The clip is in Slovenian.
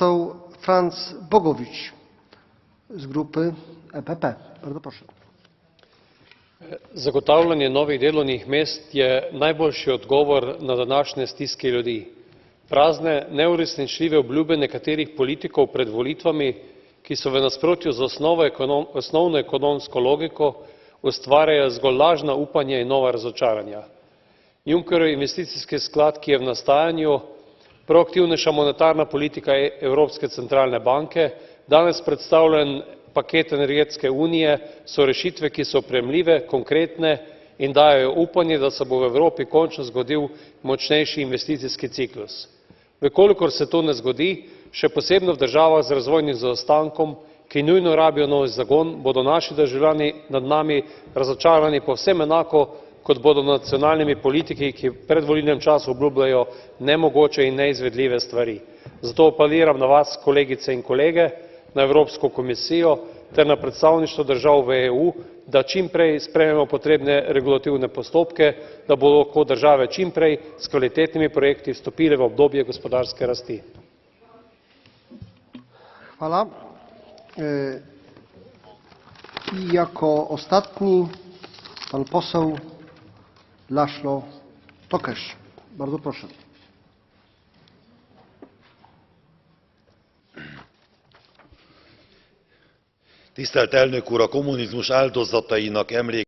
poseł Franz Bogovič z grupy EPP. Bardzo proszę. Zagotavljanje novih delovnih mest je najboljši odgovor na današnje stiske ljudi. Prazne, neuresničljive obljube nekaterih politikov pred volitvami, ki so v nasprotju z osnovno ekonomsko logiko, ustvarjajo zgolj lažna upanja in nova razočaranja. Junckerjev investicijski sklad, ki je v nastajanju, proaktivnejša monetarna politika Evropske centralne banke, danes predstavljen paket energetske unije so rešitve, ki so oprijemljive, konkretne in dajejo upanje, da se bo v Evropi končno zgodil močnejši investicijski ciklus. V kolikor se to ne zgodi, še posebno v državah z razvojnim zaostankom, ki nujno rabijo nov zagon, bodo naši državljani nad nami razočarani povsem enako, kot bodo nad nacionalnimi politiki, ki v predvolilnem času obljubljajo nemogoče in neizvedljive stvari. Zato apeliram na vas, kolegice in kolege, na Evropsko komisijo ter na predstavništvo držav v EU, da čim prej sprejmemo potrebne regulativne postopke, da bodo lahko države čim prej s kvalitetnimi projekti vstopile v obdobje gospodarske rasti. Hvala. I jako ostatni pan poseł László Tokes. Bardzo proszę. Tisztelt elnök úr! A kommunizmus áldozatainak